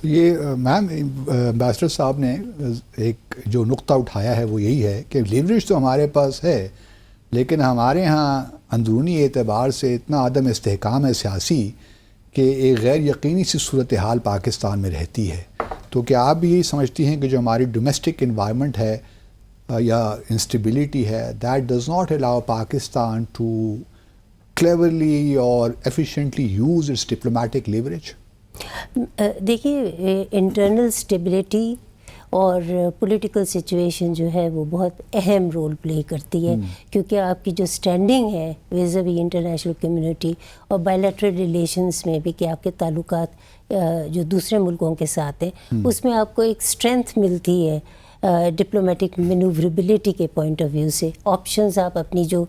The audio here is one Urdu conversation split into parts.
تو یہ میم امبیسڈر صاحب نے ایک جو نقطہ اٹھایا ہے وہ یہی ہے کہ لیوریج تو ہمارے پاس ہے، لیکن ہمارے ہاں اندرونی اعتبار سے اتنا عدم استحکام ہے سیاسی کہ ایک غیر یقینی سی صورتحال پاکستان میں رہتی ہے. تو کیا آپ بھی یہی سمجھتی ہیں کہ جو ہماری ڈومیسٹک انوائرمنٹ ہے یا انسٹیبلٹی ہے، that does not allow Pakistan to cleverly اور efficiently use its diplomatic leverage? دیکھیے، انٹرنل اسٹیبلٹی اور پولیٹیکل سچویشن جو ہے وہ بہت اہم رول پلے کرتی ہے، کیونکہ آپ کی جو اسٹینڈنگ ہے ویزاوی انٹرنیشنل کمیونٹی اور بائیلیٹرل ریلیشنس میں بھی، کہ آپ کے تعلقات جو دوسرے ملکوں کے ساتھ ہیں، اس میں آپ کو ایک اسٹرینتھ ملتی ہے ڈپلومیٹک مینووربلٹی کے پوائنٹ آف ویو سے. آپشنز آپ اپنی جو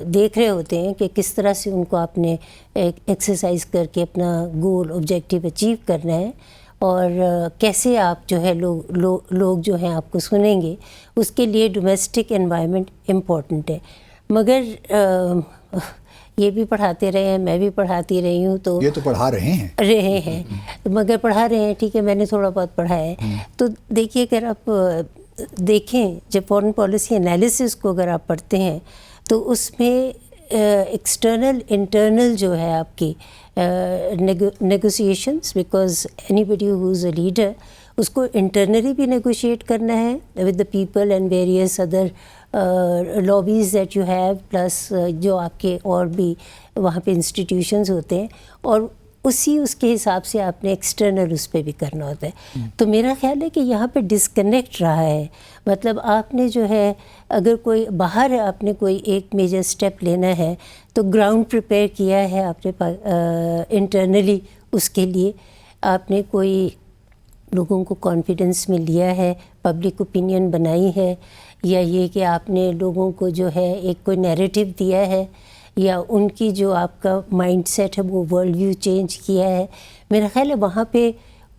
دیکھ رہے ہوتے ہیں کہ کس طرح سے ان کو آپ نے ایکسرسائز کر کے اپنا گول آبجیکٹیو اچیو کرنا ہے، اور کیسے آپ جو ہے لوگ جو ہیں آپ کو سنیں گے، اس کے لیے ڈومیسٹک انوائرمنٹ امپورٹنٹ ہے. مگر یہ بھی پڑھاتے رہے ہیں، میں بھی پڑھاتی رہی ہوں، تو یہ تو پڑھا رہے ہیں مگر پڑھا رہے ہیں، ٹھیک ہے، میں نے تھوڑا بہت پڑھا ہے. تو دیکھیے، اگر آپ دیکھیں جب فارن پالیسی انالیسس کو اگر آپ پڑھتے ہیں تو اس میں ایکسٹرنل انٹرنل جو ہے آپ کی negotiations, because anybody who is a leader, اس کو انٹرنلی بھی نیگوشیٹ کرنا ہے with the people and various other lobbies that you have, plus جو آپ کے اور بھی وہاں پہ انسٹیٹیوشنز ہوتے ہیں، اور اس کے حساب سے آپ نے ایکسٹرنل اس پہ بھی کرنا ہوتا ہے. تو میرا خیال ہے کہ یہاں پہ ڈسکنیکٹ رہا ہے. مطلب آپ نے جو ہے اگر کوئی باہر آپ نے کوئی ایک میجر سٹیپ لینا ہے تو گراؤنڈ پریپیئر کیا ہے آپ نے انٹرنلی، اس کے لیے آپ نے کوئی لوگوں کو کانفیڈنس میں لیا ہے، پبلک اوپینین بنائی ہے، یا یہ کہ آپ نے لوگوں کو جو ہے ایک کوئی نیریٹو دیا ہے، یا ان کی جو آپ کا مائنڈ سیٹ ہے وہ ورلڈ ویو چینج کیا ہے. میرا خیال ہے وہاں پہ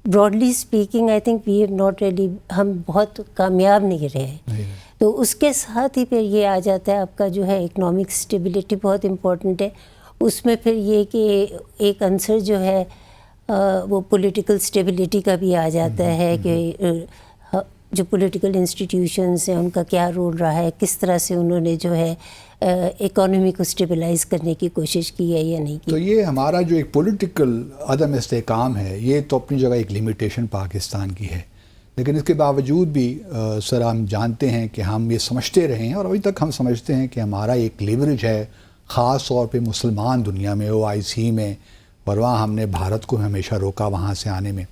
broadly speaking I think we have not really, ہم بہت کامیاب نہیں رہے. تو اس کے ساتھ ہی پھر یہ آ جاتا ہے آپ کا جو ہے اکنامک اسٹیبلٹی بہت امپورٹنٹ ہے. اس میں پھر یہ کہ ایک عنصر جو ہے وہ پولیٹیکل اسٹیبلٹی کا بھی آ جاتا ہے کہ جو پولیٹیکل انسٹیٹیوشنز ہیں ان کا کیا رول رہا ہے، کس طرح سے انہوں نے جو ہے اکانومی کو اسٹیبلائز کرنے کی کوشش کی ہے یا نہیں کی. تو یہ ہمارا جو ایک پولیٹیکل عدم استحکام ہے، یہ تو اپنی جگہ ایک لمیٹیشن پاکستان کی ہے، لیکن اس کے باوجود بھی سر ہم جانتے ہیں کہ ہم یہ سمجھتے رہے ہیں، اور ابھی تک ہم سمجھتے ہیں کہ ہمارا ایک لیوریج ہے خاص طور پہ مسلمان دنیا میں، OIC میں، اور وہاں ہم نے بھارت کو ہمیشہ روکا وہاں سے آنے میں.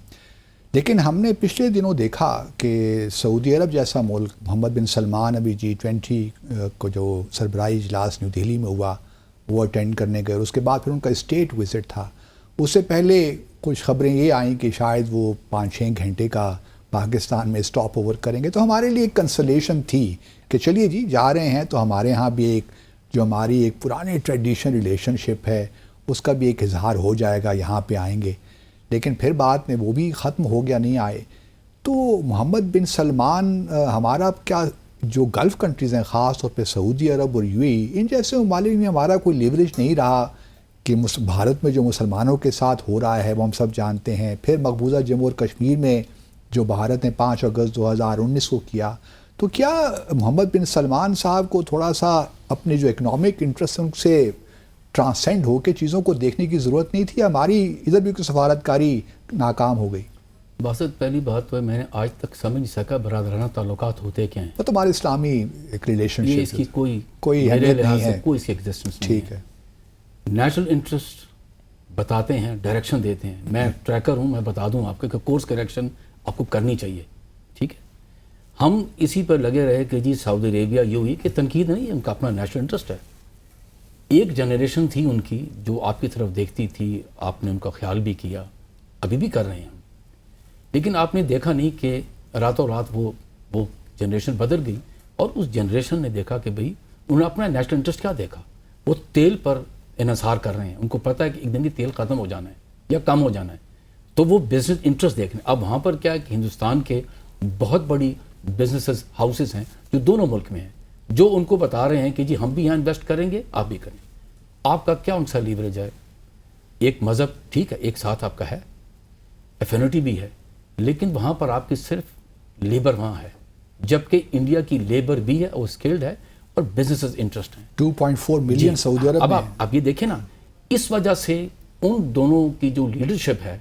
لیکن ہم نے پچھلے دنوں دیکھا کہ سعودی عرب جیسا ملک، محمد بن سلمان ابھی G20 کو جو سربراہی اجلاس نیو دہلی میں ہوا وہ اٹینڈ کرنے گئے، اس کے بعد پھر ان کا اسٹیٹ وزٹ تھا. اس سے پہلے کچھ خبریں یہ آئیں کہ شاید وہ 5-6 گھنٹے کا پاکستان میں اسٹاپ اوور کریں گے. تو ہمارے لیے ایک کنسولیشن تھی کہ چلیے جی جا رہے ہیں تو ہمارے ہاں بھی ایک جو ہماری ایک پرانی ٹریڈیشن ریلیشن شپ ہے اس کا بھی ایک اظہار ہو جائے گا، یہاں پہ آئیں گے. لیکن پھر بعد میں وہ بھی ختم ہو گیا، نہیں آئے. تو محمد بن سلمان ہمارا کیا جو گلف کنٹریز ہیں خاص طور پہ سعودی عرب اور UAE، ان جیسے ممالک میں ہمارا کوئی لیوریج نہیں رہا کہ بھارت میں جو مسلمانوں کے ساتھ ہو رہا ہے وہ ہم سب جانتے ہیں. پھر مقبوضہ جموں اور کشمیر میں جو بھارت نے 5 اگست 2019 کو کیا. تو کیا محمد بن سلمان صاحب کو تھوڑا سا اپنے جو اکنامک انٹرسٹ سے ٹرانسینڈ ہو کے چیزوں کو دیکھنے کی ضرورت نہیں تھی؟ ہماری ادھر بھی کوئی سفارتکاری ناکام ہو گئی؟ باسط پہلی بات تو ہے میں نے آج تک سمجھ نہیں سکا برادرانہ تعلقات ہوتے کیا ہیں. وہ تو ہمارے اسلامی ایک ریلیشن یہ اس کی کوئی اہمیت نہیں ہے، کوئی اس کی ایگزسٹنس نہیں ٹھیک ہے. نیشنل انٹرسٹ بتاتے ہیں، ڈائریکشن دیتے ہیں. میں ٹریکر ہوں، میں بتا دوں آپ کو کہ کورس کریکشن آپ کو کرنی چاہیے، ٹھیک ہے. ہم اسی پر لگے رہے کہ جی سعودی عربیہ UAE کہ تنقید نہیں ہے، ان کا اپنا نیشنل انٹرسٹ ہے. ایک جنریشن تھی ان کی جو آپ کی طرف دیکھتی تھی، آپ نے ان کا خیال بھی کیا، ابھی بھی کر رہے ہیں. لیکن آپ نے دیکھا نہیں کہ راتوں رات وہ جنریشن بدل گئی، اور اس جنریشن نے دیکھا کہ بھئی انہوں نے اپنا نیشنل انٹرسٹ کیا دیکھا. وہ تیل پر انحصار کر رہے ہیں، ان کو پتہ ہے کہ ایک دن یہ تیل ختم ہو جانا ہے یا کم ہو جانا ہے، تو وہ بزنس انٹرسٹ دیکھ رہے ہیں. اب وہاں پر کیا ہے کہ ہندوستان کے بہت بڑی بزنسز ہاؤسز ہیں جو دونوں ملک میں ہیں، جو ان کو بتا رہے ہیں کہ جی ہم بھی یہاں انویسٹ کریں گے، آپ بھی کریں. آپ کا کیا ان سے لیوریج ہے؟ ایک مذہب ٹھیک ہے، ایک ساتھ آپ کا ہے، ایفینٹی بھی ہے، لیکن وہاں پر آپ کی صرف لیبر وہاں ہے، جبکہ انڈیا کی لیبر بھی ہے اور اسکلڈ ہے اور بزنسز انٹرسٹ ہیں. 2.4 ملین سعودی عرب میں. اب یہ دیکھیں نا، اس وجہ سے ان دونوں کی جو لیڈرشپ ہے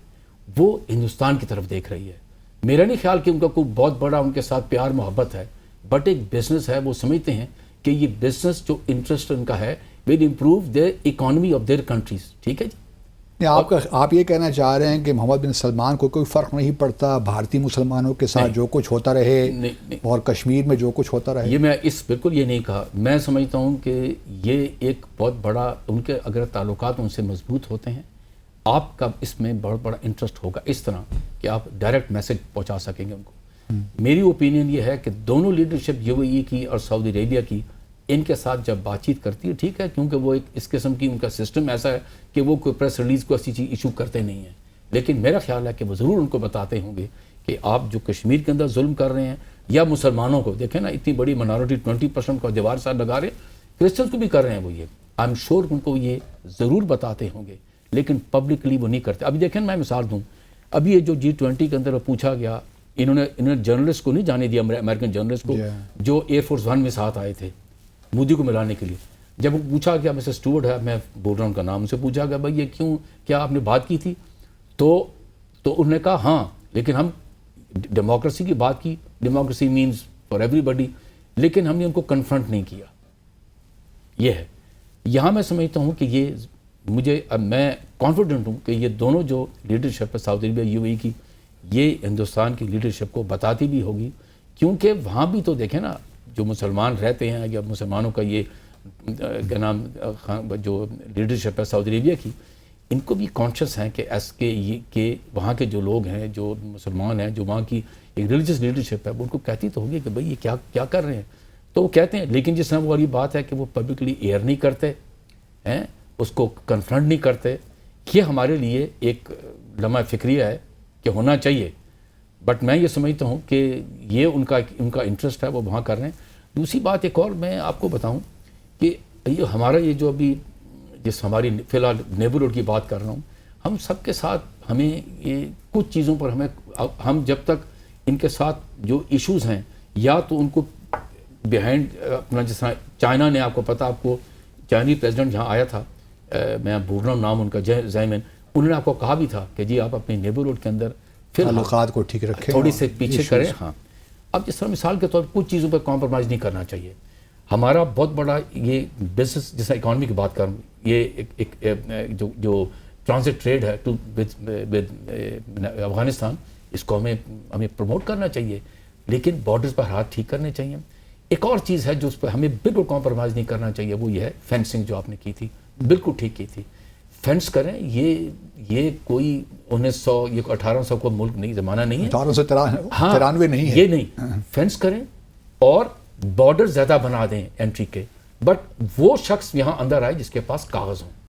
وہ ہندوستان کی طرف دیکھ رہی ہے. میرا نہیں خیال کہ ان کا کوئی بہت بڑا ان کے ساتھ پیار محبت ہے، بٹ ایک بزنس ہے، وہ سمجھتے ہیں کہ یہ بزنس جو انٹرسٹ ان کا ہے will improve their economy of their countries. ٹھیک ہے جی. آپ یہ کہنا چاہ رہے ہیں کہ محمد بن سلمان کو کوئی فرق نہیں پڑتا بھارتی مسلمانوں کے ساتھ جو کچھ ہوتا رہے اور کشمیر میں جو کچھ ہوتا رہے؟ یہ میں بالکل یہ نہیں کہا. میں سمجھتا ہوں کہ یہ ایک بہت بڑا ان کے اگر تعلقات ان سے مضبوط ہوتے ہیں، آپ کا اس میں بہت بڑا انٹرسٹ ہوگا اس طرح کہ آپ ڈائریکٹ میسج پہنچا سکیں گے ان کو. میری اوپینین یہ ہے کہ دونوں لیڈرشپ یو اے ای کی اور سعودی عربیہ کی ان کے ساتھ جب بات چیت کرتی ہے، ٹھیک ہے، کیونکہ وہ ایک اس قسم کی ان کا سسٹم ایسا ہے کہ وہ کوئی پریس ریلیز کو ایسی چیز ایشو کرتے نہیں ہیں، لیکن میرا خیال ہے کہ وہ ضرور ان کو بتاتے ہوں گے کہ آپ جو کشمیر کے اندر ظلم کر رہے ہیں یا مسلمانوں کو دیکھیں نا، اتنی بڑی منارٹی 20% کو دیوار ساتھ لگا رہے ہیں، کرسچنس کو بھی کر رہے ہیں وہ. یہ آئی ایم شیور ان کو یہ ضرور بتاتے ہوں گے، لیکن پبلکلی وہ نہیں کرتے. ابھی دیکھیں میں مثال دوں، ابھی یہ جو G20 کے اندر پوچھا گیا، انہوں نے جرنلسٹ کو نہیں جانے دیا، امریکن جرنلسٹ کو جو ایئر فورس 1 میں ساتھ آئے تھے مودی کو ملانے کے لیے. جب وہ پوچھا گیا، مسٹر اسٹوارٹ ہے، میں بول رہا ہوں ان کا نام، ان سے پوچھا گیا بھائی یہ کیوں، کیا آپ نے بات کی تھی؟ تو انہوں نے کہا ہاں، لیکن ہم ڈیموکریسی کی بات کی، ڈیموکریسی مینز فار ایوری بڈی، لیکن ہم نے ان کو کنفرنٹ نہیں کیا. یہ ہے یہاں میں سمجھتا ہوں کہ یہ میں کانفیڈنٹ ہوں کہ یہ دونوں جو لیڈرشپ ہے سعودی عربیہ یو اے ای کی، یہ ہندوستان کی لیڈرشپ کو بتاتی بھی ہوگی، کیونکہ وہاں بھی تو دیکھیں نا جو مسلمان رہتے ہیں یا مسلمانوں کا یہ کیا نام جو لیڈرشپ ہے سعودی عربیہ کی، ان کو بھی کانشیس ہیں کہ وہاں کے جو لوگ ہیں، جو مسلمان ہیں، جو وہاں کی ایک ریلیجس لیڈرشپ ہے، وہ ان کو کہتی تو ہوگی کہ بھائی یہ کیا کر رہے ہیں. تو وہ کہتے ہیں، لیکن جس طرح وہ والی بات ہے کہ وہ پبلکلی ایئر نہیں کرتے ہیں، اس کو کنفرنٹ نہیں کرتے. یہ ہمارے لیے ایک لمحہ فکریہ ہے کہ ہونا چاہیے، بٹ میں یہ سمجھتا ہوں کہ یہ ان کا انٹرسٹ ہے، وہ وہاں کر رہے ہیں. دوسری بات ایک اور میں آپ کو بتاؤں کہ یہ ہمارا یہ جو ابھی جس ہماری فی الحال نیبرہڈ کی بات کر رہا ہوں، ہم سب کے ساتھ ہمیں یہ کچھ چیزوں پر ہم جب تک ان کے ساتھ جو ایشوز ہیں، یا تو ان کو بیہائنڈ اپنا، جس طرح چائنا نے، آپ کو پتہ، آپ کو چائنی پریزیڈنٹ جہاں آیا تھا، میں بھول رہا ہوں نام ان کا، زیمن، انہوں نے آپ کو کہا بھی تھا کہ جی آپ اپنے نیبرہڈ کے اندر تعلقات کو ٹھیک رکھیں، تھوڑی سے پیچھے کریں. ہاں، اب جس طرح مثال کے طور پر کچھ چیزوں پہ کمپرومائز نہیں کرنا چاہیے. ہمارا بہت بڑا یہ بزنس، جس طرح اکانومی کی بات کروں، یہ ایک جو ٹرانزٹ ٹریڈ ہے ود افغانستان، اس کو ہمیں پروموٹ کرنا چاہیے، لیکن بارڈرز پر ہاتھ ٹھیک کرنے چاہیے. ایک اور چیز ہے جو اس پہ ہمیں بالکل کمپرومائز نہیں کرنا چاہیے، وہ یہ ہے فینسنگ جو آپ نے کی تھی، بالکل ٹھیک کی تھی. فینس کریں، یہ کوئی 1900 یہ 1800 کو ملک نہیں، زمانہ نہیں ہے، 1893 نہیں ہے، یہ نہیں. فینس کریں اور بارڈر زیادہ بنا دیں انٹری کے، بٹ وہ شخص یہاں اندر آئے جس کے پاس کاغذ ہوں.